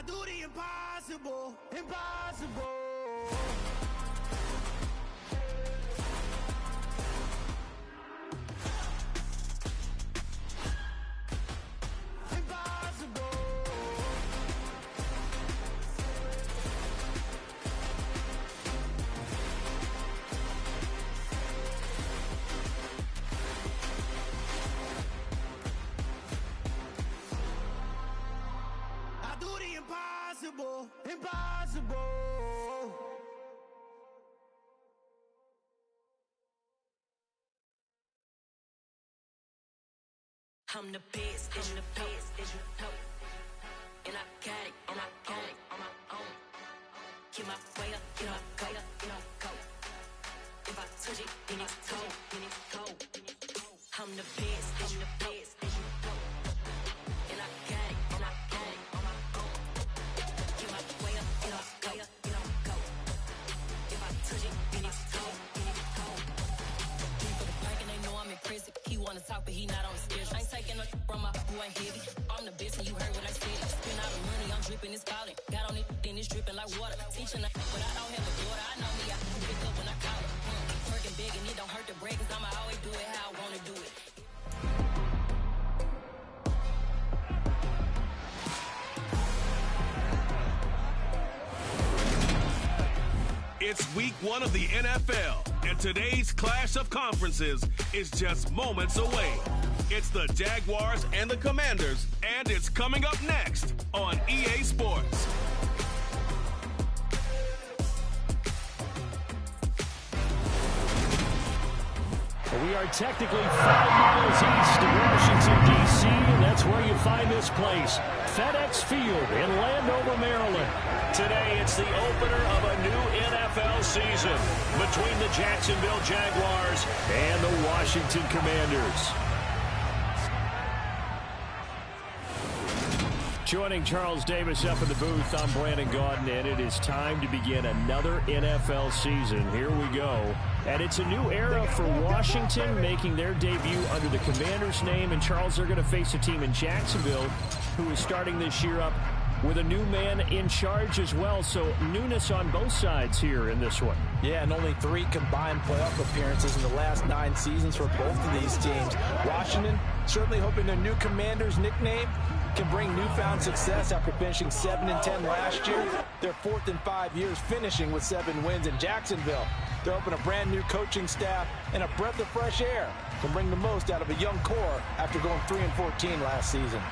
I do the impossible, impossible. Impossible, impossible. I'm the best, and the best, as you know. And I got it, and I got it on my own. Get my way up, get my go, get my go. If I touch it, then it's cold, then it's cold. I'm the best, and the best, as you know. And I got it, and I got it on my own. Get my way up, get my go, get my go. If I touch it, then it's cold, then it's cold. For the park and they know I'm impressive. He wanna talk, but he not on the schedule. I ain't taking no from my boy heavy. I'm the best, and you heard what I said. Spend all the money, I'm dripping, it's falling. Got on it, then it's dripping like water. Teaching her, but I don't have a daughter. I know me, I can pick up when I call her. Working big, and it don't hurt to break, cause I'ma always do it how I wanna do it. It's week 1 of the NFL, and today's clash of conferences is just moments away. It's the Jaguars and the Commanders, and it's coming up next on EA Sports. We are technically 5 miles east of Washington, D.C., and that's where you find this place, FedEx Field in Landover, Maryland. Today, it's the opener of a new NFL season between the Jacksonville Jaguars and the Washington Commanders. Joining Charles Davis up in the booth, I'm Brandon Gaudin, and it is time to begin another NFL season. Here we go. And it's a new era for Washington, making their debut under the Commanders' name. And, Charles, they're going to face a team in Jacksonville who is starting this year up with a new man in charge as well. So newness on both sides here in this one. Yeah, and only 3 combined playoff appearances in the last 9 seasons for both of these teams. Washington certainly hoping their new Commanders nickname can bring newfound success after finishing 7-10 last year. They're 4th in 5 years, finishing with 7 wins. In Jacksonville, they're hoping a brand new coaching staff and a breath of fresh air can bring the most out of a young core after going 3-14 last season.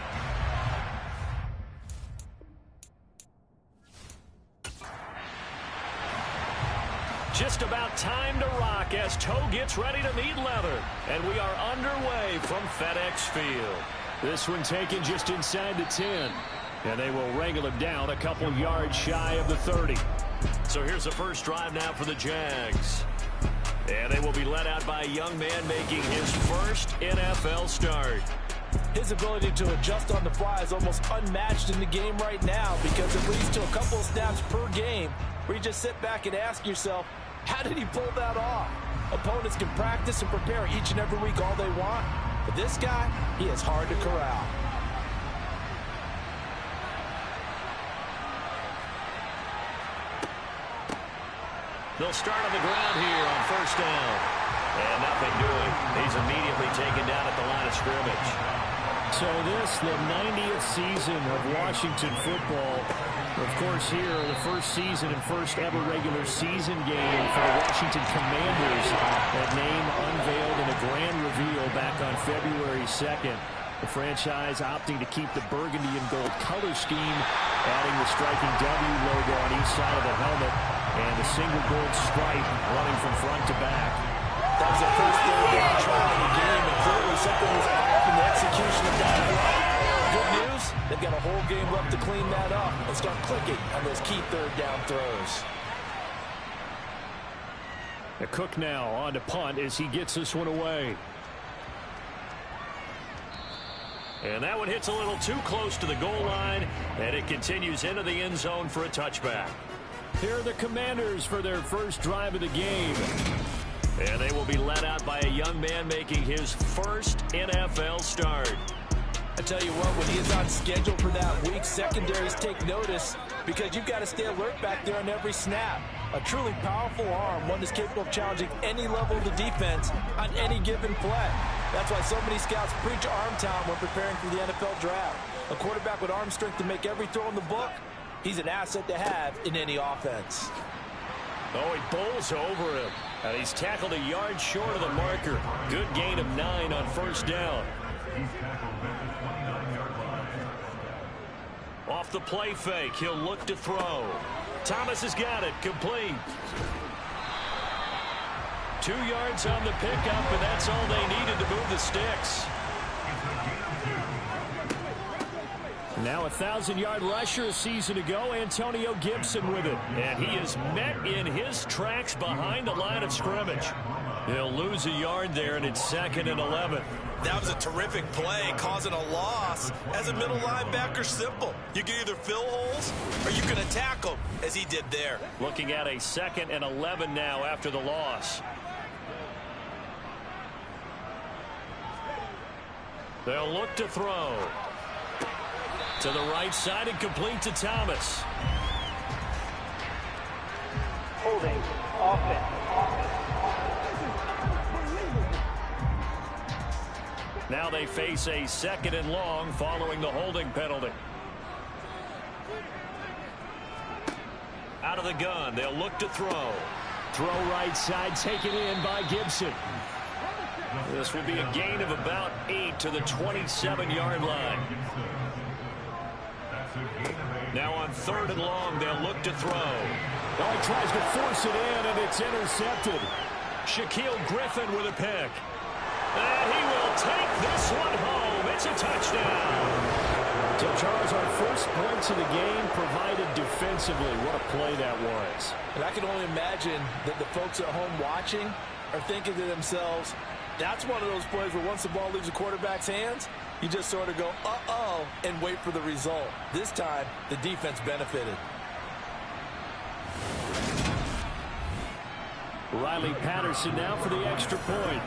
Just about time to rock as toe gets ready to meet leather. And we are underway from FedEx Field. This one taken just inside the 10. And they will wrangle him down a couple yards shy of the 30. So here's the first drive now for the Jags. And they will be led out by a young man making his first NFL start. His ability to adjust on the fly is almost unmatched in the game right now, because it leads to a couple of snaps per game where you just sit back and ask yourself, how did he pull that off? Opponents can practice and prepare each and every week all they want, but this guy, he is hard to corral. They'll start on the ground here on first down. And nothing doing. He's immediately taken down at the line of scrimmage. So this, the 90th season of Washington football. Of course, here, the first season and first ever regular season game for the Washington Commanders. That name unveiled in a grand reveal back on February 2nd. The franchise opting to keep the burgundy and gold color scheme, adding the striking W logo on each side of the helmet, and the single gold stripe running from front to back. That was their first third down try in the game, and clearly something was off in the execution of that run. Good news, they've got a whole game left to clean that up and start clicking on those key third down throws. The Cook now on to punt as he gets this one away. And that one hits a little too close to the goal line, and it continues into the end zone for a touchback. Here are the Commanders for their first drive of the game. And they will be led out by a young man making his first NFL start. I tell you what, when he is on schedule for that week, secondaries take notice because you've got to stay alert back there on every snap. A truly powerful arm, one that's capable of challenging any level of the defense on any given play. That's why so many scouts preach arm talent when preparing for the NFL draft. A quarterback with arm strength to make every throw in the book, he's an asset to have in any offense. Oh, he bowls over him. And he's tackled a yard short of the marker. Good gain of 9 on first down. Off the play fake, he'll look to throw. Thomas has got it, complete. 2 yards on the pickup, and that's all they needed to move the sticks. Now a 1,000-yard rusher a season ago, Antonio Gibson with it. And he is met in his tracks behind the line of scrimmage. He'll lose a yard there, and it's 2nd and 11. That was a terrific play, causing a loss. As a middle linebacker, simple. You can either fill holes or you can attack them, as he did there. Looking at a 2nd and 11 now after the loss. They'll look to throw. To the right side and complete to Thomas. Holding, offense. Now they face a 2nd and long following the holding penalty. Out of the gun, they'll look to throw. Throw right side, taken in by Gibson. This will be a gain of about 8 to the 27-yard line. Now on 3rd and long, they'll look to throw. Oh, he tries to force it in, and it's intercepted. Shaquille Griffin with a pick. And he will take this one home. It's a touchdown. So, Charles, our first points of the game provided defensively. What a play that was. And I can only imagine that the folks at home watching are thinking to themselves, that's one of those plays where once the ball leaves the quarterback's hands, you just sort of go, uh-oh, and wait for the result. This time, the defense benefited. Riley Patterson now for the extra point.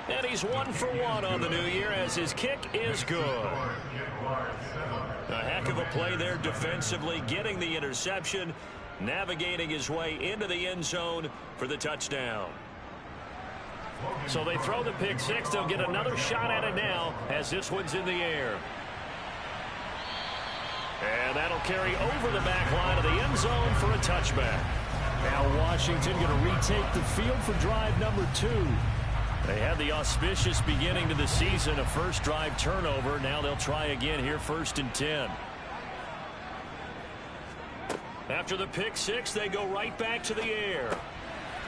And he's 1 for 1 on the new year as his kick is good. A heck of a play there defensively, getting the interception, navigating his way into the end zone for the touchdown. So they throw the pick six. They'll get another shot at it now as this one's in the air. And that'll carry over the back line of the end zone for a touchback. Now Washington going to retake the field for drive number 2. They had the auspicious beginning to the season, a first drive turnover. Now they'll try again here, 1st and 10. After the pick six, they go right back to the air.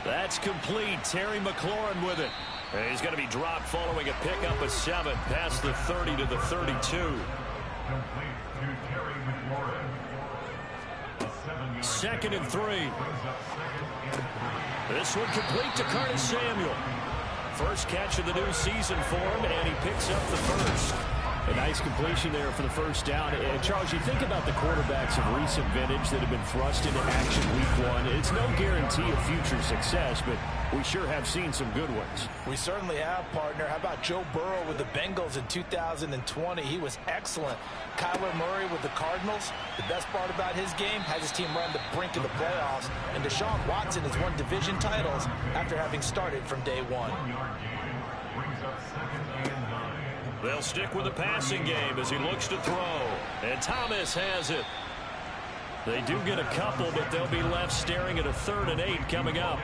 That's complete. Terry McLaurin with it. And he's going to be dropped following a pickup of 7 past the 30 to the 32. 2nd and 3. This one complete to Curtis Samuel. First catch of the new season for him, and he picks up the first. A nice completion there for the first down. And Charles, you think about the quarterbacks of recent vintage that have been thrust into action week 1. It's no guarantee of future success, but we sure have seen some good ones. We certainly have, partner. How about Joe Burrow with the Bengals in 2020? He was excellent. Kyler Murray with the Cardinals. The best part about his game, has his team right on the brink of the playoffs. And Deshaun Watson has won division titles after having started from day 1. They'll stick with the passing game as he looks to throw. And Thomas has it. They do get a couple, but they'll be left staring at a 3rd and 8 coming up.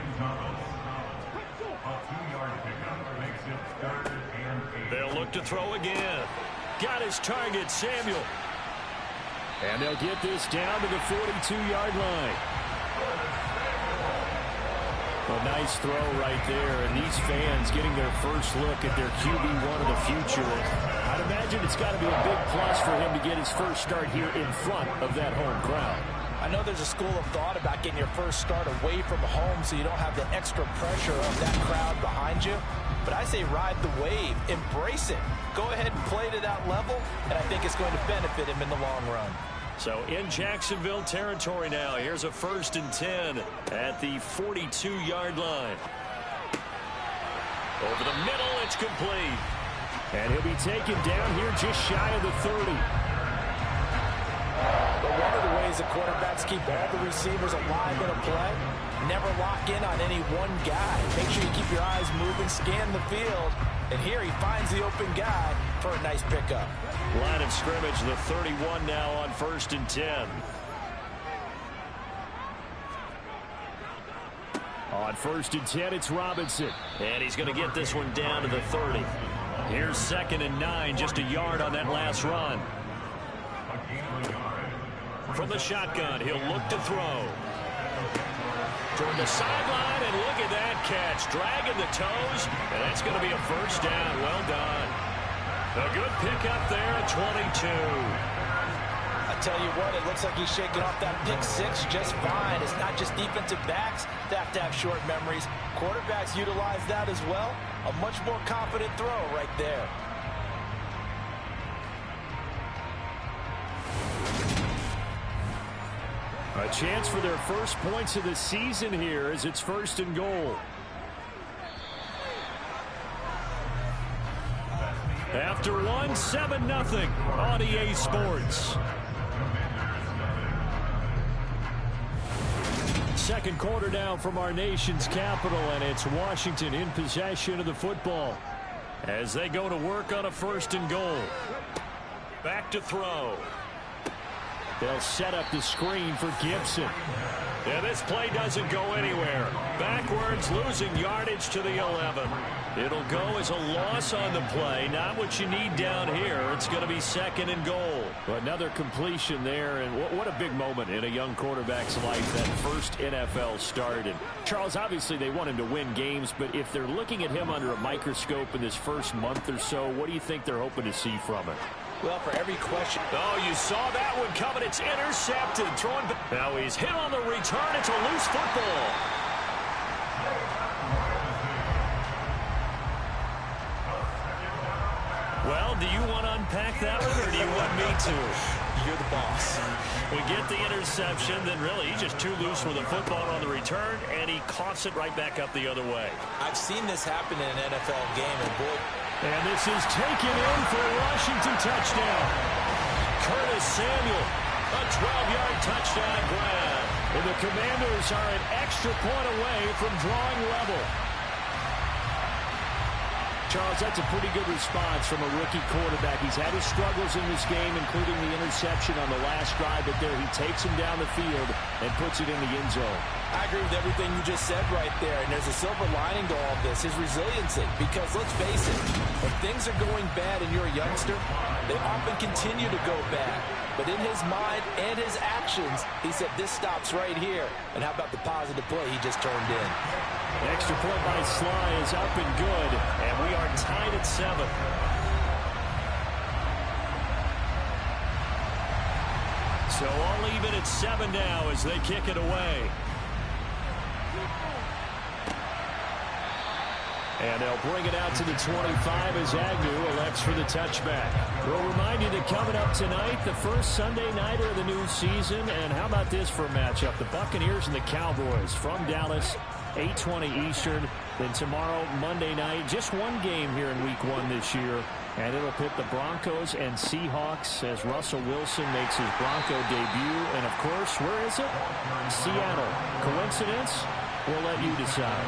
They'll look to throw again. Got his target, Samuel. And they'll get this down to the 42-yard line. A nice throw right there, and these fans getting their first look at their QB1 of the future. I'd imagine it's got to be a big plus for him to get his first start here in front of that home crowd. I know there's a school of thought about getting your first start away from home so you don't have the extra pressure of that crowd behind you. But I say ride the wave, embrace it. Go ahead and play to that level, and I think it's going to benefit him in the long run. So in Jacksonville territory now, here's a 1st and 10 at the 42-yard line. Over the middle, it's complete. And he'll be taken down here just shy of the 30. But one of the ways the quarterbacks keep all the receivers alive in a play, never lock in on any one guy. Make sure you keep your eyes moving, scan the field. And here he finds the open guy for a nice pickup. Line of scrimmage, the 31 now on 1st and 10. On 1st and 10, it's Robinson. And he's going to get this one down to the 30. Here's 2nd and 9, just a yard on that last run. From the shotgun, he'll look to throw. Toward the sideline, and look at that catch. Dragging the toes, and that's going to be a first down. Well done. A good pickup there at 22. I tell you what, it looks like he's shaking off that pick six just fine. It's not just defensive backs that have to have short memories. Quarterbacks utilize that as well. A much more confident throw right there. A chance for their first points of the season here as it's 1st and goal. After one, 7-0 on EA Sports. Second quarter now from our nation's capital, and it's Washington in possession of the football as they go to work on a 1st and goal. Back to throw. They'll set up the screen for Gibson. Yeah, this play doesn't go anywhere. Backwards, losing yardage to the 11. It'll go as a loss on the play. Not what you need down here. It's going to be 2nd and goal. Another completion there, and what a big moment in a young quarterback's life, that first NFL start. And Charles, obviously they want him to win games, but if they're looking at him under a microscope in this first month or so, what do you think they're hoping to see from him? Well, for every question. Oh, you saw that one coming. It's intercepted. Throwing. Now he's hit on the return. It's a loose football. Well, do you want to unpack that one, or do you want me to? You're the boss. We get the interception, then really he's just too loose with the football on the return, and he coughs it right back up the other way. I've seen this happen in an NFL game, and boy. And this is taken in for a Washington touchdown. Curtis Samuel, a 12-yard touchdown grab. And the Commanders are an extra point away from drawing level. Charles, that's a pretty good response from a rookie quarterback. He's had his struggles in this game, including the interception on the last drive, but there he takes him down the field and puts it in the end zone. I agree with everything you just said right there, and there's a silver lining to all of this, his resiliency. Because let's face it, when things are going bad and you're a youngster, they often continue to go bad. But in his mind and his actions, he said, this stops right here. And how about the positive play he just turned in? Extra point by Sly is up and good, and we are tied at 7. So all even at 7 now as they kick it away. And they'll bring it out to the 25 as Agnew elects for the touchback. We'll remind you that coming up tonight, the first Sunday nighter of the new season. And how about this for a matchup? The Buccaneers and the Cowboys from Dallas, 8:20 Eastern. Then tomorrow, Monday night, just one game here in Week 1 this year. And it'll pit the Broncos and Seahawks as Russell Wilson makes his Bronco debut. And, of course, where is it? Seattle. Coincidence? We'll let you decide.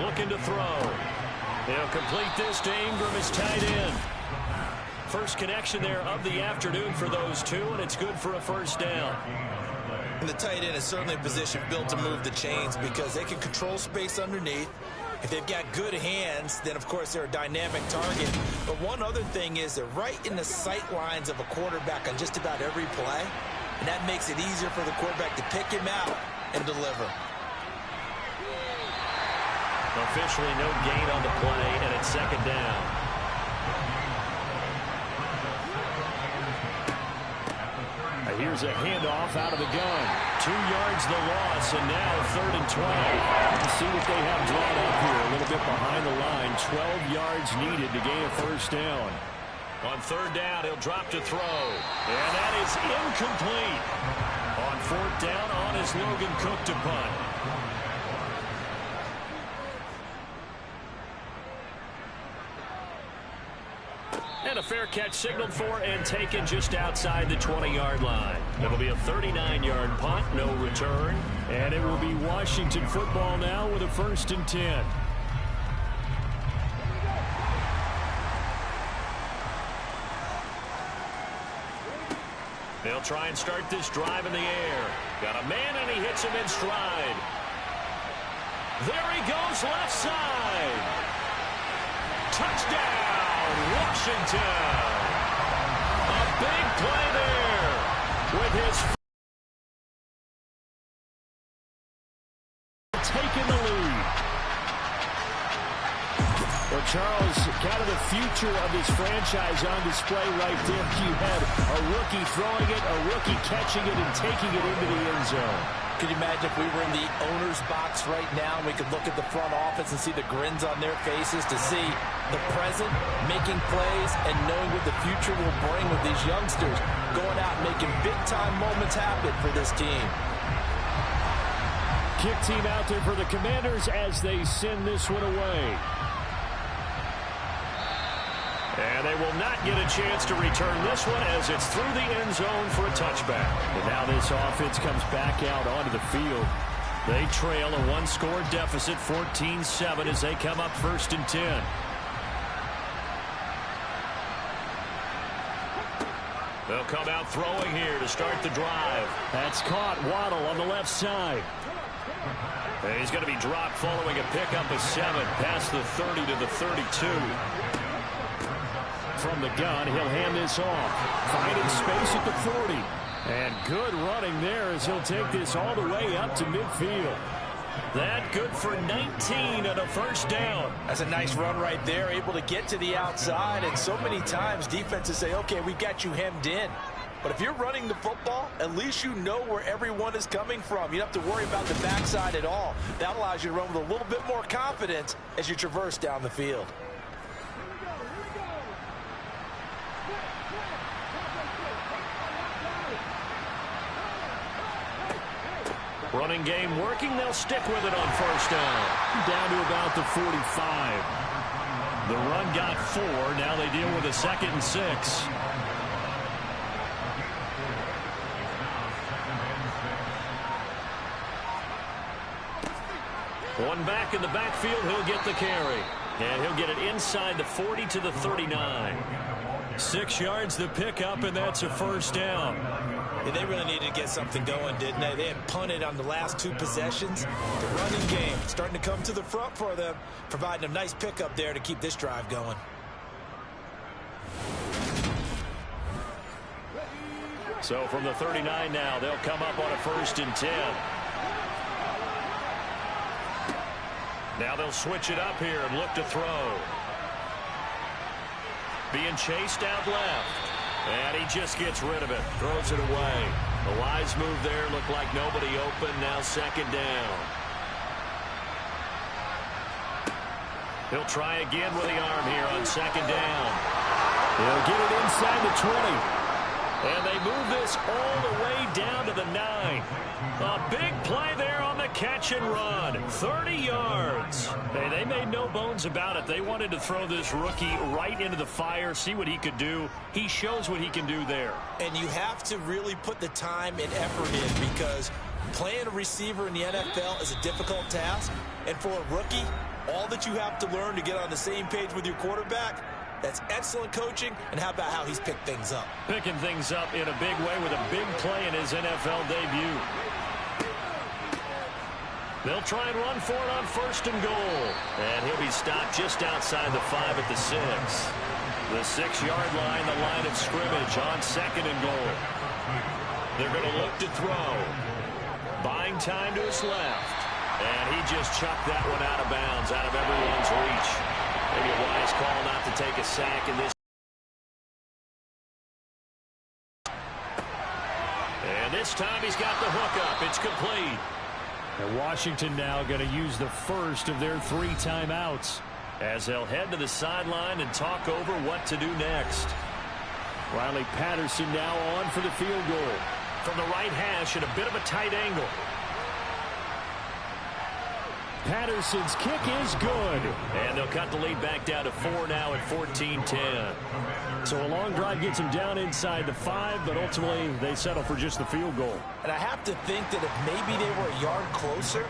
Looking to throw. He'll complete this to Ingram as tight end. First connection there of the afternoon for those two, and it's good for a first down. And the tight end is certainly a position built to move the chains because they can control space underneath. If they've got good hands, then, of course, they're a dynamic target. But one other thing is they're right in the sight lines of a quarterback on just about every play, and that makes it easier for the quarterback to pick him out and deliver. Officially no gain on the play, and it's 2nd down. Here's a handoff out of the gun. 2 yards the loss, and now 3rd and 12. Let's see what they have drawn up here. A little bit behind the line. 12 yards needed to gain a first down. On 3rd down, he'll drop to throw. And that is incomplete. On 4th down, on his Logan Cook to punt. And a fair catch signaled for and taken just outside the 20-yard line. It'll be a 39-yard punt, no return. And it will be Washington football now with a 1st and 10. They'll try and start this drive in the air. Got a man, and he hits him in stride. There he goes, left side. Touchdown, Washington. A big play there with his taking the lead. Well, Charles, kind of the future of this franchise on display right there. You had a rookie throwing it, a rookie catching it, and taking it into the end zone. Could you imagine if we were in the owner's box right now and we could look at the front office and see the grins on their faces to see the present, making plays, and knowing what the future will bring with these youngsters going out and making big-time moments happen for this team. Kick team out there for the Commanders as they send this one away. And they will not get a chance to return this one as it's through the end zone for a touchback. And now this offense comes back out onto the field. They trail a one-score deficit, 14-7, as they come up 1st and 10. They'll come out throwing here to start the drive. That's caught. Waddle on the left side. And he's going to be dropped following a pickup of 7 past the 30 to the 32. From the gun, he'll hand this off. Finding space at the 40. And good running there as he'll take this all the way up to midfield. That good for 19 and a 1st down. That's a nice run right there, able to get to the outside. And so many times defenses say, okay, we got you hemmed in. But if you're running the football, at least you know where everyone is coming from. You don't have to worry about the backside at all. That allows you to run with a little bit more confidence as you traverse down the field. Running game working. They'll stick with it on 1st down. Down to about the 45. The run got 4. Now they deal with a 2nd and 6. One back in the backfield. He'll get the carry. And he'll get it inside the 40 to the 39. 6 yards the pickup, and that's a 1st down. Yeah, they really needed to get something going, didn't they? They had punted on the last 2 possessions. The running game starting to come to the front for them, providing a nice pickup there to keep this drive going. So from the 39 now, they'll come up on a 1st and 10. Now they'll switch it up here and look to throw. Being chased out left. And he just gets rid of it. Throws it away. The wise move there. Looked like nobody open. Now 2nd down. He'll try again with the arm here on 2nd down. He'll get it inside the 20. And they move this all the way down to the 9. A big play there on the catch and run. 30 yards. Hey, they made no bones about it. They wanted to throw this rookie right into the fire, see what he could do. He shows what he can do there. And you have to really put the time and effort in because playing a receiver in the NFL is a difficult task. And for a rookie, all that you have to learn to get on the same page with your quarterback, that's excellent coaching, and how about how he's picked things up? Picking things up in a big way with a big play in his NFL debut. They'll try and run for it on 1st and goal. And he'll be stopped just outside the 5 at the 6. The 6-yard line, the line of scrimmage on 2nd and goal. They're going to look to throw. Buying time to his left. And he just chucked that one out of bounds, out of everyone's reach. Maybe a wise call not to take a sack in this. And this time he's got the hook up. It's complete. And Washington now going to use the first of their 3 timeouts as they'll head to the sideline and talk over what to do next. Riley Patterson now on for the field goal. From the right hash at a bit of a tight angle. Patterson's kick is good. And they'll cut the lead back down to 4 now at 14-10. So a long drive gets them down inside the 5, but ultimately they settle for just the field goal. And I have to think that if maybe they were a yard closer,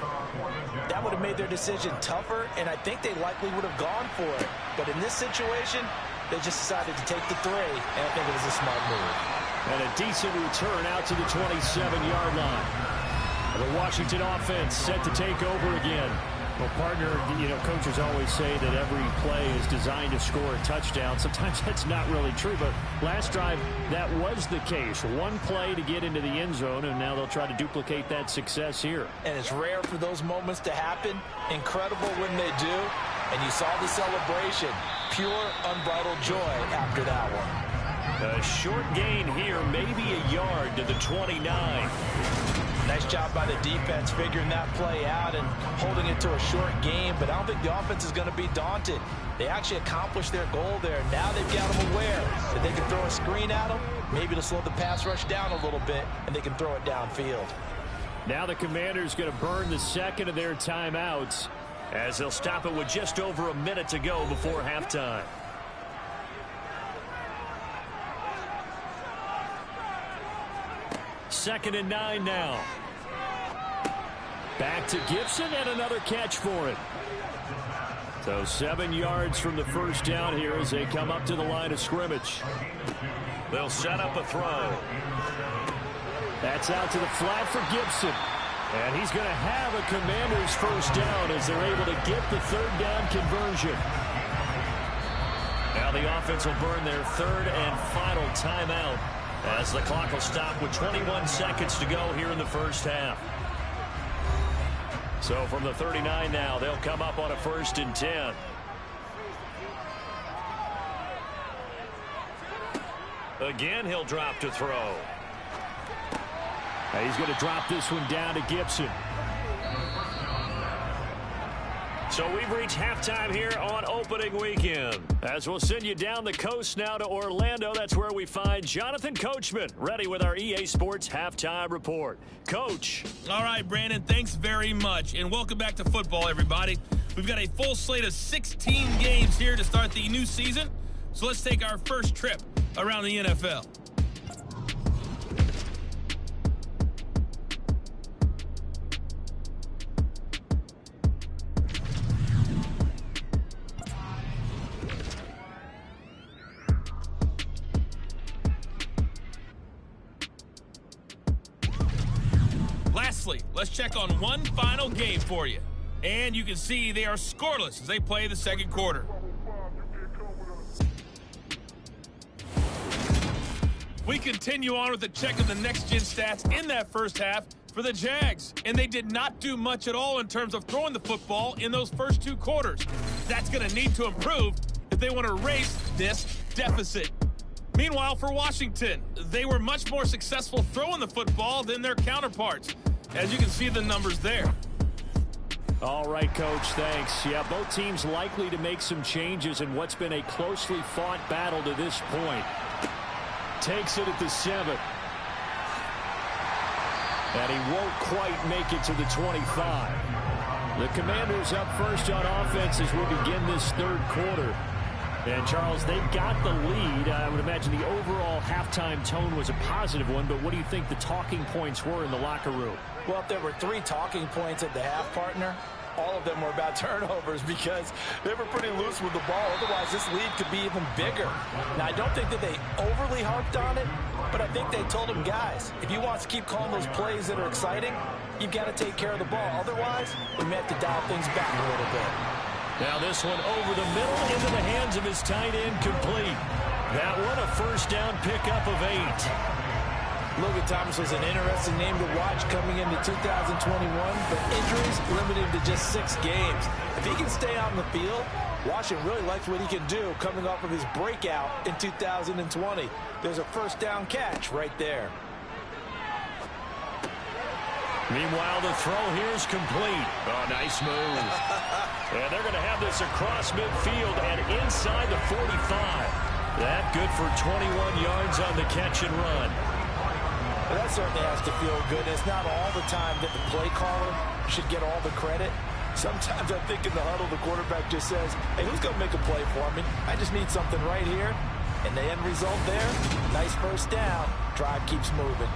that would have made their decision tougher, and I think they likely would have gone for it. But in this situation, they just decided to take the 3, and I think it was a smart move. And a decent return out to the 27-yard line. The Washington offense set to take over again. Well, partner, coaches always say that every play is designed to score a touchdown. Sometimes that's not really true, but last drive, that was the case. One play to get into the end zone, and now they'll try to duplicate that success here. And it's rare for those moments to happen. Incredible when they do. And you saw the celebration. Pure, unbridled joy after that one. A short gain here, maybe a yard to the 29. Nice job by the defense figuring that play out and holding it to a short game, but I don't think the offense is going to be daunted. They actually accomplished their goal there. Now they've got them aware that they can throw a screen at them, maybe to slow the pass rush down a little bit, and they can throw it downfield. Now the Commanders going to burn the second of their timeouts as they'll stop it with just over a minute to go before halftime. Second and 9 now. Back to Gibson and another catch for it. So 7 yards from the first down here as they come up to the line of scrimmage. They'll set up a throw. That's out to the flat for Gibson. And he's going to have a Commanders first down as they're able to get the third down conversion. Now the offense will burn their third and final timeout as the clock will stop with 21 seconds to go here in the first half. So from the 39 now, they'll come up on a 1st and 10. Again, he'll drop to throw. He's going to drop this one down to Gibson. So we've reached halftime here on opening weekend. As we'll send you down the coast now to Orlando, that's where we find Jonathan Coachman, ready with our EA Sports Halftime Report. Coach. All right, Brandon, thanks very much. And welcome back to football, everybody. We've got a full slate of 16 games here to start the new season. So let's take our first trip around the NFL. Lastly, let's check on one final game for you. And you can see they are scoreless as they play the second quarter. We continue on with the check of the next-gen stats in that first half for the Jags. And they did not do much at all in terms of throwing the football in those first 2 quarters. That's going to need to improve if they want to erase this deficit. Meanwhile, for Washington, they were much more successful throwing the football than their counterparts, as you can see the numbers there. All right, Coach, thanks. Yeah, both teams likely to make some changes in what's been a closely fought battle to this point. Takes it at the 7. And he won't quite make it to the 25. The Commanders up first on offense as we begin this third quarter. And, Charles, they got the lead. I would imagine the overall halftime tone was a positive one, but what do you think the talking points were in the locker room? Well, if there were 3 talking points at the half, partner, all of them were about turnovers because they were pretty loose with the ball. Otherwise, this lead could be even bigger. Now, I don't think that they overly harped on it, but I think they told them, guys, if you want to keep calling those plays that are exciting, you've got to take care of the ball. Otherwise, we may have to dial things back a little bit. Now this one over the middle into the hands of his tight end, complete. That one a first down pickup of 8. Logan Thomas was an interesting name to watch coming into 2021, but injuries limited him to just 6 games. If he can stay out in the field, Washington really likes what he can do coming off of his breakout in 2020. There's a first down catch right there. Meanwhile, the throw here is complete. Oh, nice move. And they're going to have this across midfield and inside the 45. That good for 21 yards on the catch and run. Well, that certainly has to feel good. It's not all the time that the play caller should get all the credit. Sometimes I think in the huddle, the quarterback just says, hey, who's going to make a play for me? I just need something right here. And the end result there, nice first down. Drive keeps moving.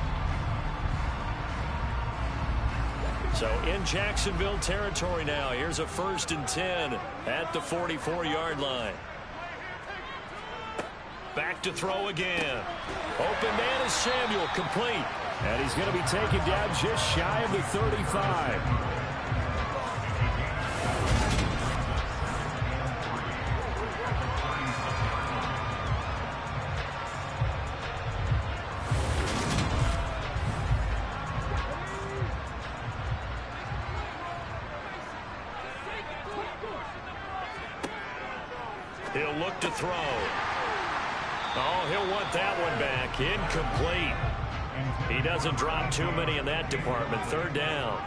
So in Jacksonville territory now. Here's a 1st and 10 at the 44-yard line. Back to throw again. Open man is Samuel, complete. And he's going to be taken down just shy of the 35. He'll look to throw. Oh, he'll want that one back. Incomplete. He doesn't drop too many in that department. 3rd down.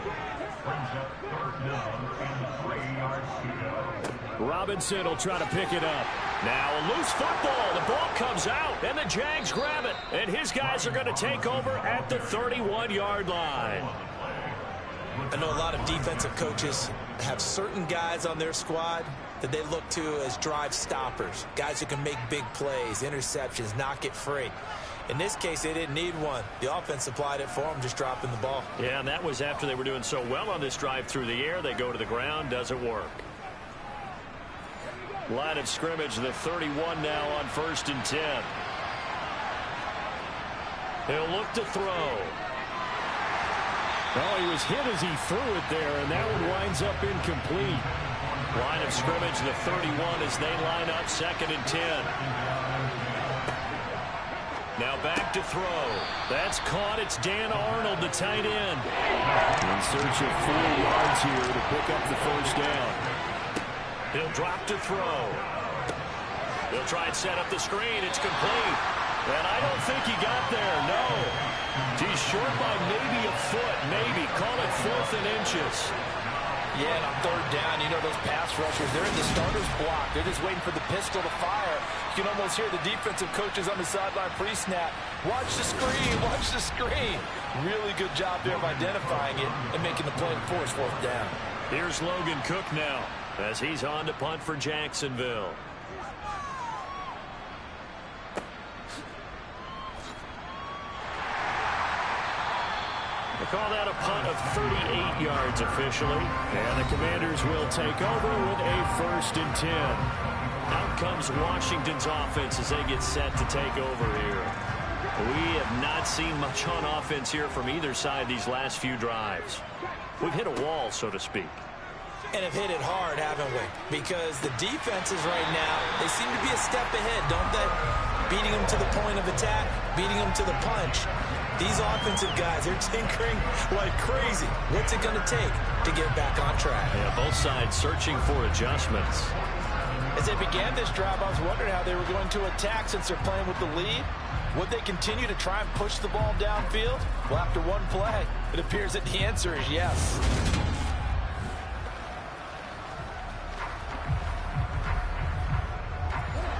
Robinson will try to pick it up. Now a loose football. The ball comes out, and the Jags grab it. And his guys are going to take over at the 31-yard line. I know a lot of defensive coaches have certain guys on their squad that they look to as drive stoppers, guys who can make big plays, interceptions, knock it free. In this case, they didn't need one. The offense supplied it for them, just dropping the ball. Yeah, and that was after they were doing so well on this drive through the air. They go to the ground, doesn't work. Line of scrimmage, the 31 now on 1st and 10. He'll look to throw. Oh, he was hit as he threw it there, and that one winds up incomplete. Line of scrimmage, the 31 as they line up 2nd and 10. Now back to throw. That's caught. It's Dan Arnold, the tight end. In search of 4 yards here to pick up the 1st down. He'll drop to throw. He'll try and set up the screen. It's complete. And I don't think he got there, no. He's short by maybe a foot, maybe. Call it 4th and inches. Yeah, and on 3rd down, you know those pass rushers, they're in the starter's block. They're just waiting for the pistol to fire. You can almost hear the defensive coaches on the sideline pre-snap. Watch the screen, watch the screen. Really good job there of identifying it and making the play to force 4th down. Here's Logan Cook now as he's on to punt for Jacksonville. They call that a punt of 38 yards officially. And the Commanders will take over with a 1st and 10. Out comes Washington's offense as they get set to take over here. We have not seen much on offense here from either side these last few drives. We've hit a wall, so to speak. And have hit it hard, haven't we? Because the defenses right now, they seem to be a step ahead, don't they? Beating them to the point of attack, beating them to the punch. These offensive guys, they're tinkering like crazy. What's it going to take to get back on track? Yeah, both sides searching for adjustments. As they began this drive, I was wondering how they were going to attack since they're playing with the lead. Would they continue to try and push the ball downfield? Well, after one play, it appears that the answer is yes.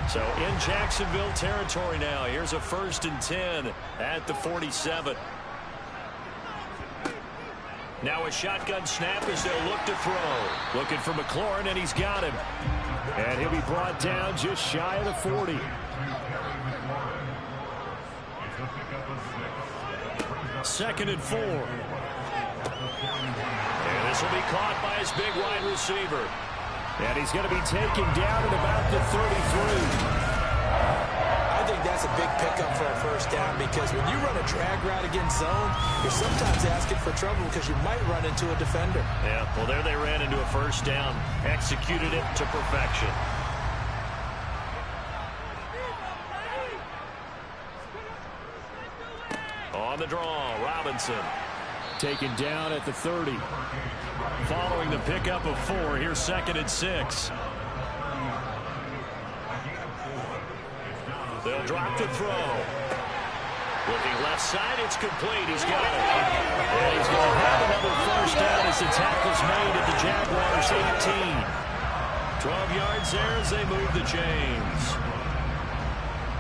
So in Jacksonville territory now. Here's a 1st and 10 at the 47. Now a shotgun snap as they'll look to throw. Looking for McLaurin, and he's got him. And he'll be brought down just shy of the 40. Second and 4. And this will be caught by his big wide receiver. And he's going to be taken down at about the 33. I think that's a big pickup for a 1st down because when you run a drag route against zone, you're sometimes asking for trouble because you might run into a defender. Yeah, well, there they ran into a 1st down. Executed it to perfection. On the draw, Robinson. Taken down at the 30. Following the pickup of 4, here's 2nd and 6. They'll drop to throw. Looking left side, it's complete. He's got it. And he's going to have another 1st down as the tackle's made at the Jaguars 18. 12 yards there as they move the chains.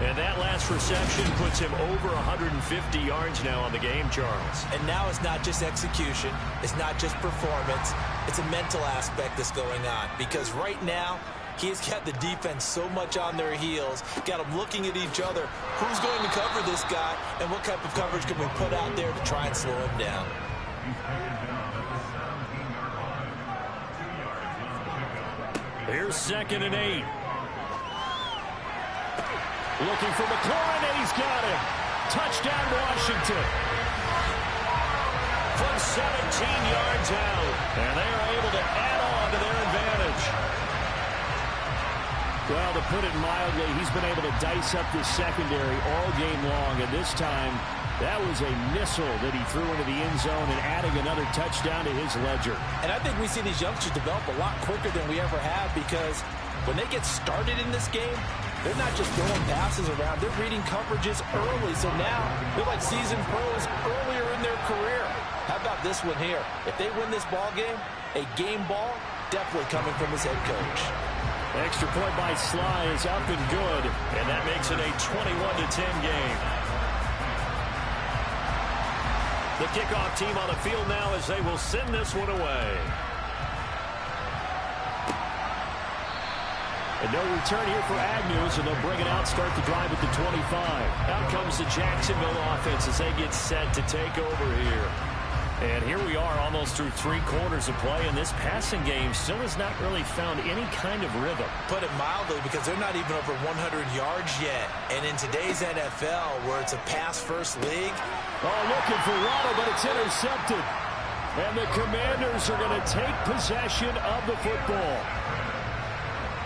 And that last reception puts him over 150 yards now on the game, Charles. And now it's not just execution. It's not just performance. it's a mental aspect that's going on, because right now he's got the defense so much on their heels, got them looking at each other. Who's going to cover this guy, and what type of coverage can we put out there to try and slow him down? Here's 2nd and 8. Looking for McLaurin, and he's got him. Touchdown, Washington. From 17 yards out. And they are able to add on to their advantage. Well, to put it mildly, he's been able to dice up this secondary all game long. And this time, that was a missile that he threw into the end zone and adding another touchdown to his ledger. And I think we see these youngsters develop a lot quicker than we ever have, because when they get started in this game, they're not just throwing passes around. They're reading coverages early. So now they're like seasoned pros earlier in their career. How about this one here? If they win this ball game, a game ball, definitely coming from his head coach. Extra point by Sly is up and good, and that makes it a 21-10 game. The kickoff team on the field now as they will send this one away. And no return here for Agnews, and they'll bring it out, start the drive at the 25. Out comes the Jacksonville offense as they get set to take over here. And here we are almost through 3 quarters of play, and this passing game still has not really found any kind of rhythm. Put it mildly, because they're not even over 100 yards yet. And in today's NFL, where it's a pass-first league. Oh, looking for Waddle, but it's intercepted. And the Commanders are going to take possession of the football.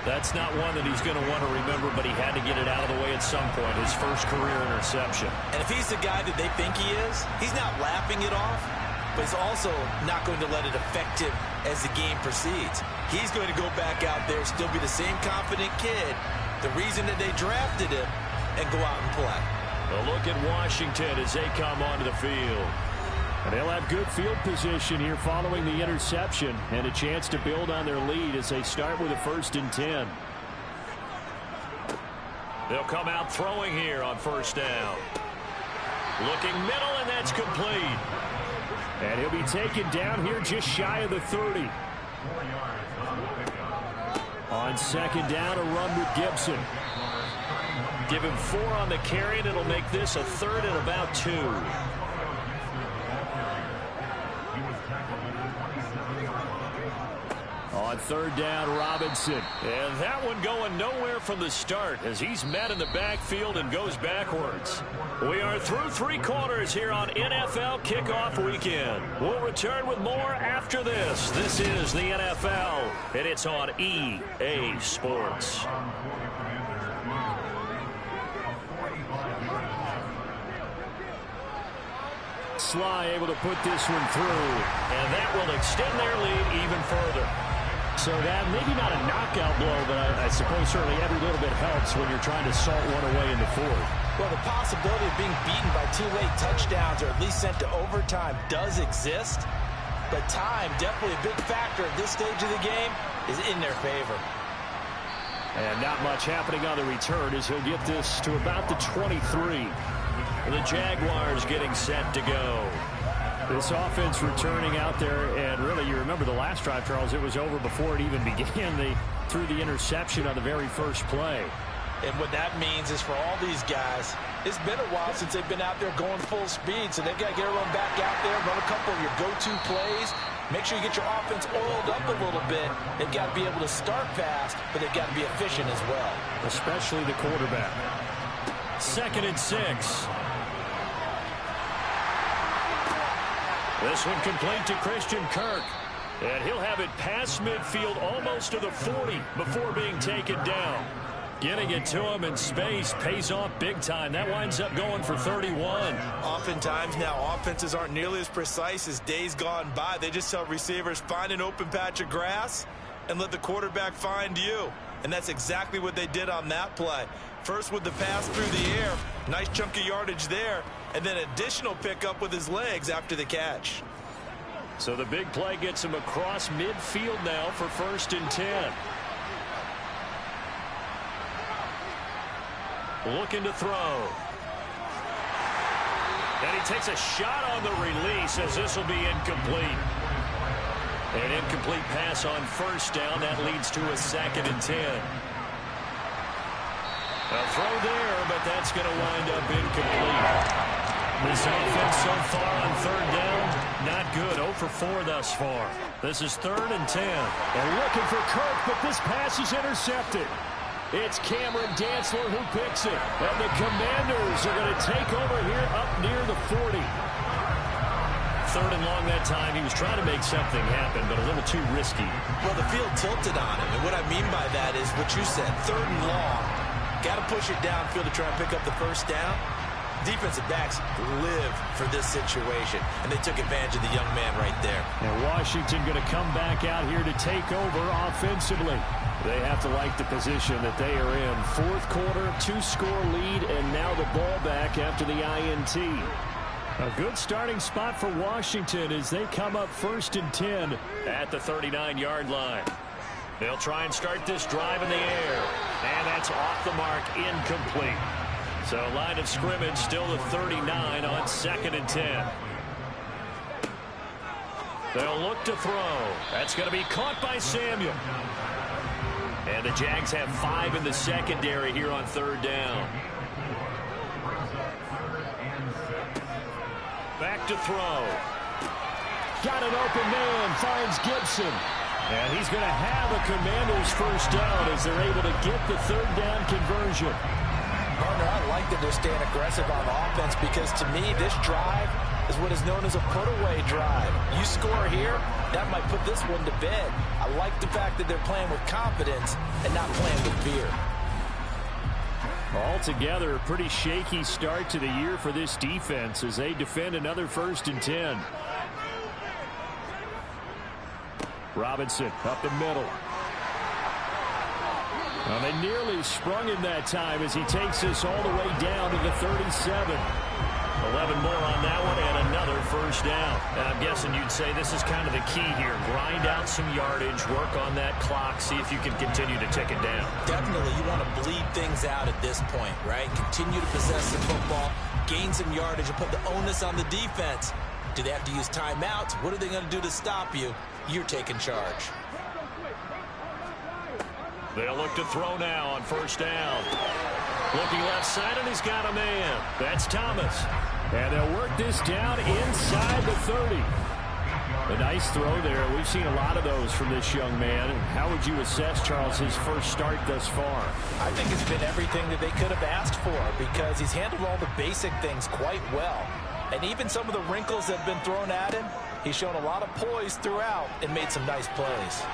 That's not one that he's going to want to remember, but he had to get it out of the way at some point, his first career interception. And if he's the guy that they think he is, he's not laughing it off, but he's also not going to let it affect him as the game proceeds. He's going to go back out there, still be the same confident kid, the reason that they drafted him, and go out and play. A look at Washington as they come onto the field. And they'll have good field position here following the interception, and a chance to build on their lead as they start with a 1st and 10. They'll come out throwing here on 1st down. Looking middle, and that's complete. And he'll be taken down here just shy of the 30. On 2nd down, a run with Gibson. Give him 4 on the carry, and it'll make this a 3rd and about 2. On 3rd down, Robinson. And that one going nowhere from the start as he's met in the backfield and goes backwards. We are through 3 quarters here on NFL Kickoff Weekend. We'll return with more after this. This is the NFL, and it's on EA Sports. Sly able to put this one through, and that will extend their lead even further. So that maybe not a knockout blow, but I suppose certainly every little bit helps when you're trying to salt one away in the 4th. Well, the possibility of being beaten by 2 late touchdowns or at least sent to overtime does exist, but time, definitely a big factor at this stage of the game, is in their favor. And not much happening on the return as he'll get this to about the 23. The Jaguars getting set to go. This offense returning out there, and really, you remember the last drive, Charles, it was over before it even began. They threw the interception on the very first play. And what that means is for all these guys, it's been a while since they've been out there going full speed, so they've got to get everyone back out there, run a couple of your go-to plays, make sure you get your offense oiled up a little bit. They've got to be able to start fast, but they've got to be efficient as well. Especially the quarterback. 2nd and 6. This one complete to Christian Kirk. And he'll have it past midfield almost to the 40 before being taken down. Getting it to him in space pays off big time. That winds up going for 31. Oftentimes now offenses aren't nearly as precise as days gone by. They just tell receivers, find an open patch of grass and let the quarterback find you. And that's exactly what they did on that play. First with the pass through the air, nice chunk of yardage there, and then additional pickup with his legs after the catch. So the big play gets him across midfield now for 1st and 10. Looking to throw. And he takes a shot on the release as this will be incomplete. An incomplete pass on first down. That leads to a 2nd and 10. A throw there, but that's going to wind up incomplete. This offense so far on 3rd down, not good. 0 for 4 thus far. This is 3rd and 10. And looking for Kirk, but this pass is intercepted. It's Cameron Dantzler who picks it. And the Commanders are going to take over here up near the 40. 3rd and long that time. He was trying to make something happen, but a little too risky. Well, the field tilted on him, and what I mean by that is what you said, 3rd and long. Got to push it downfield to try and pick up the first down. Defensive backs live for this situation, and they took advantage of the young man right there. And Washington going to come back out here to take over offensively. They have to like the position that they are in. 4th quarter, 2-score lead, and now the ball back after the INT. A good starting spot for Washington as they come up 1st and 10 at the 39-yard line. They'll try and start this drive in the air. And that's off the mark, incomplete. So line of scrimmage still the 39 on 2nd and 10. They'll look to throw. That's going to be caught by Samuel. And the Jags have 5 in the secondary here on 3rd down. Back to throw. Got an open man, finds Gibson. And he's going to have a Commanders first down as they're able to get the 3rd down conversion. Partner, I like that they're staying aggressive on offense because to me this drive is what is known as a put-away drive. You score here, that might put this one to bed. I like the fact that they're playing with confidence and not playing with fear. Altogether, a pretty shaky start to the year for this defense as they defend another 1st and 10. Robinson up the middle. Well, they nearly sprung him that time as he takes this all the way down to the 37. 11 more on that one and another first down. And I'm guessing you'd say this is kind of the key here. Grind out some yardage, work on that clock, see if you can continue to tick it down. Definitely, you want to bleed things out at this point, right? Continue to possess the football, gain some yardage, and put the onus on the defense. Do they have to use timeouts? What are they going to do to stop you? You're taking charge. They'll look to throw now on first down. Looking left side, and he's got a man. That's Thomas. And they'll work this down inside the 30. A nice throw there. We've seen a lot of those from this young man. How would you assess, Charles, his first start thus far? I think it's been everything that they could have asked for because he's handled all the basic things quite well. And even some of the wrinkles that have been thrown at him, he's shown a lot of poise throughout and made some nice plays.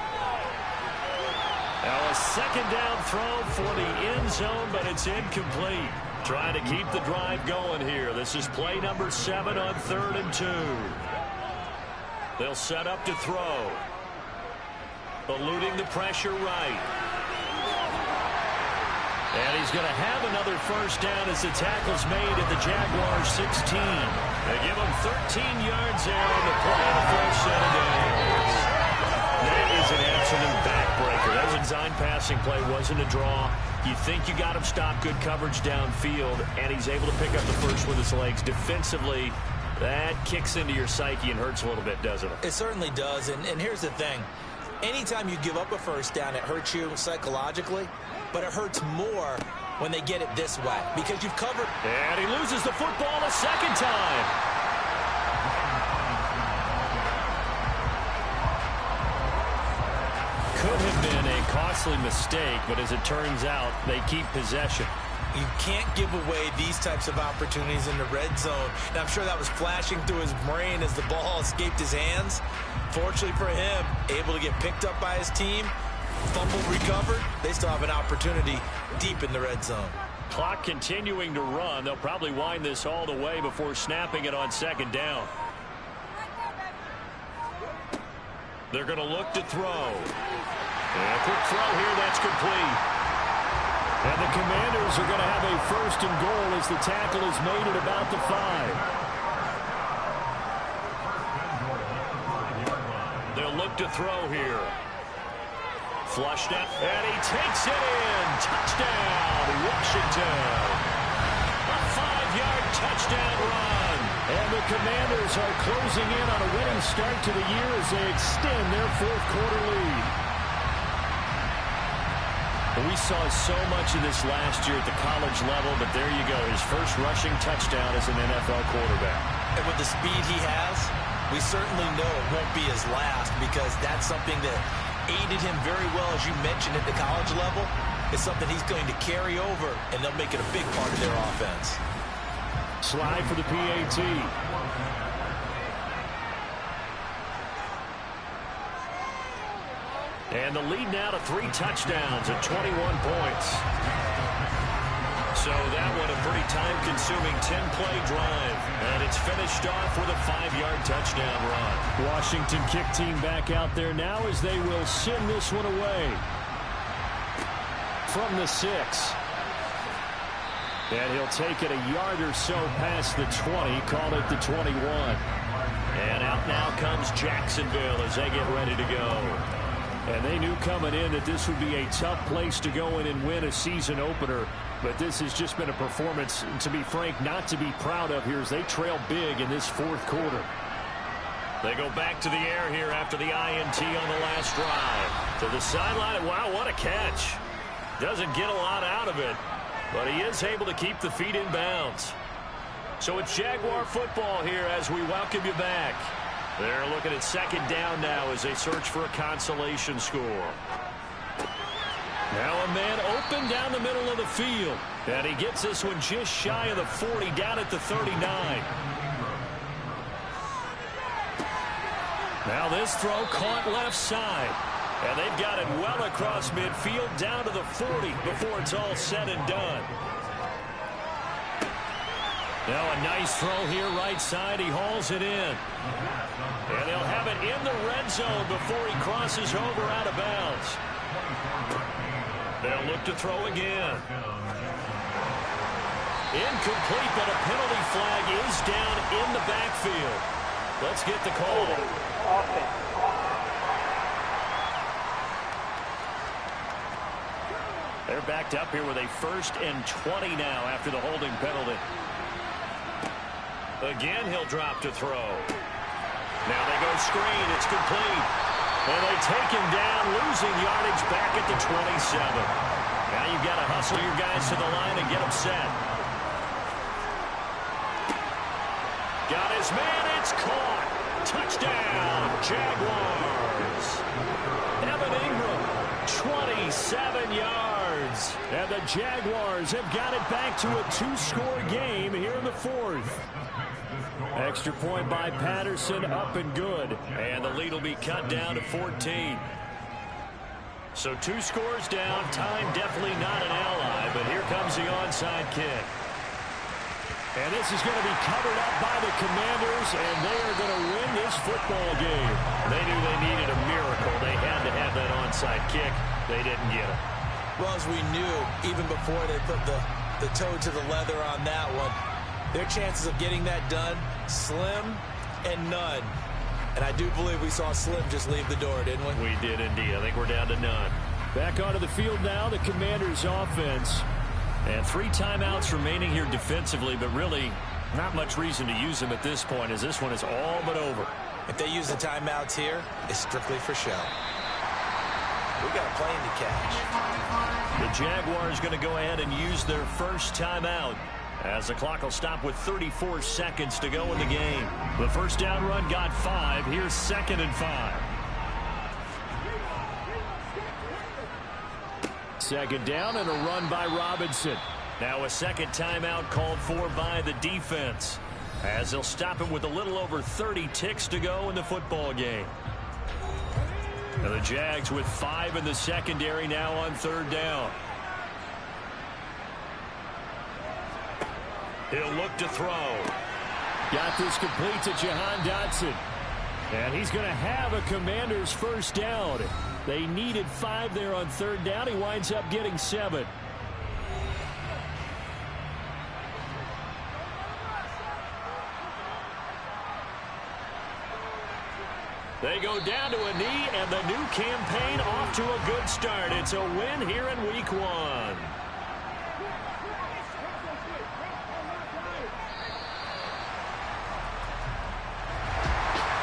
Now a second down throw for the end zone, but it's incomplete. Trying to keep the drive going here. This is play number 7 on 3rd and 2. They'll set up to throw. Eluding the pressure right. And he's going to have another first down as the tackle's made at the Jaguars 16. They give him 13 yards there on the play of the first set of downs. That is an absolute backbreaker. That design passing play wasn't a draw. You think you got him stopped, good coverage downfield, and he's able to pick up the first with his legs. Defensively, that kicks into your psyche and hurts a little bit, doesn't it? It certainly does, and here's the thing. Anytime you give up a first down, it hurts you psychologically, but it hurts more when they get it this way because you've covered. And he loses the football a second time. Could have been a costly mistake, but as it turns out, they keep possession. You can't give away these types of opportunities in the red zone. And I'm sure that was flashing through his brain as the ball escaped his hands. Fortunately for him, able to get picked up by his team, fumbled, recovered. They still have an opportunity deep in the red zone. Clock continuing to run. They'll probably wind this all the way before snapping it on second down. They're going to look to throw. And a quick throw here, that's complete. And the Commanders are going to have a first and goal as the tackle is made at about the 5. They'll look to throw here. Flushed out, and he takes it in. Touchdown, Washington. A 5-yard touchdown run. And the Commanders are closing in on a winning start to the year as they extend their fourth quarter lead. We saw so much of this last year at the college level, but there you go. His first rushing touchdown as an NFL quarterback. And with the speed he has, we certainly know it won't be his last, because that's something that aided him very well, as you mentioned, at the college level. It's something he's going to carry over, and they'll make it a big part of their offense. Slide for the PAT. And the lead now to 3 touchdowns at 21 points. So that one a pretty time-consuming 10-play drive. And it's finished off with a 5-yard touchdown run. Washington kick team back out there now as they will send this one away. From the 6. And he'll take it a yard or so past the 20, call it the 21. And out now comes Jacksonville as they get ready to go. And they knew coming in that this would be a tough place to go in and win a season opener. But this has just been a performance, to be frank, not to be proud of here as they trail big in this fourth quarter. They go back to the air here after the INT on the last drive. To the sideline, and wow, what a catch. Doesn't get a lot out of it, but he is able to keep the feet in bounds. So it's Jaguar football here as we welcome you back. They're looking at second down now as they search for a consolation score. Now a man open down the middle of the field. And he gets this one just shy of the 40, down at the 39. Now this throw caught left side. And they've got it well across midfield down to the 40 before it's all said and done. Now a nice throw here right side. He hauls it in. And they'll have it in the red zone before he crosses over out of bounds. They'll look to throw again. Incomplete, but a penalty flag is down in the backfield. Let's get the call. They're backed up here with a 1st and 20 now after the holding penalty. Again, he'll drop to throw. Now they go screen. It's complete. And they take him down, losing yardage back at the 27. Now you've got to hustle your guys to the line and get them set. Got his man. It's caught. Touchdown, Jaguars. Evan Ingram, 27 yards. And the Jaguars have got it back to a 2-score game here in the 4th. Extra point by Patterson, up and good. And the lead will be cut down to 14. So 2 scores down. Time definitely not an ally, but here comes the onside kick. And this is going to be covered up by the Commanders, and they are going to win this football game. They knew they needed a miracle. They had to have that onside kick. They didn't get it. Well, as we knew, even before they put the toe to the leather on that one, their chances of getting that done, slim and none. And I do believe we saw Slim just leave the door, didn't we? We did indeed. I think we're down to none. Back onto the field now, the Commanders' offense. And 3 timeouts remaining here defensively, but really not much reason to use them at this point, as this one is all but over. If they use the timeouts here, it's strictly for show. We got a plane to catch. The Jaguars going to go ahead and use their first timeout, as the clock will stop with 34 seconds to go in the game. The first down run got 5. Here's 2nd and 5. 2nd down and a run by Robinson. Now a second timeout called for by the defense, as they'll stop it with a little over 30 ticks to go in the football game. And the Jags with 5 in the secondary now on 3rd down. He'll look to throw. Got this complete to Jahan Dotson. And he's going to have a Commander's first down. They needed 5 there on 3rd down. He winds up getting 7. They go down to a knee, and the new campaign off to a good start. It's a win here in Week 1.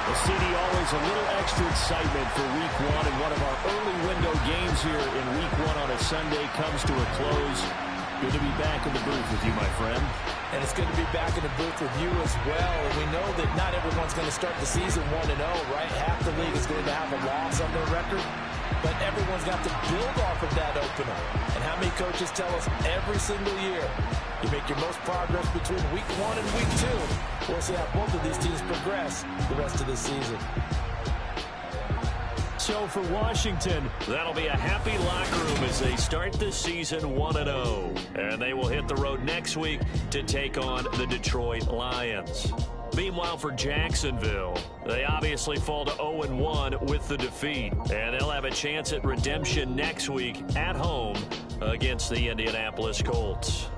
Well, CD, always a little extra excitement for Week 1, and one of our early window games here in Week 1 on a Sunday comes to a close. Good to be back in the booth with you, my friend. And it's good to be back in the booth with you as well. And we know that not everyone's going to start the season 1-0, right? Half the league is going to have a loss on their record. But everyone's got to build off of that opener. And how many coaches tell us every single year, you make your most progress between Week 1 and Week 2. We'll see how both of these teams progress the rest of the season. So for Washington, that'll be a happy locker room as they start this season 1-0. And they will hit the road next week to take on the Detroit Lions. Meanwhile, for Jacksonville, they obviously fall to 0-1 with the defeat. And they'll have a chance at redemption next week at home against the Indianapolis Colts.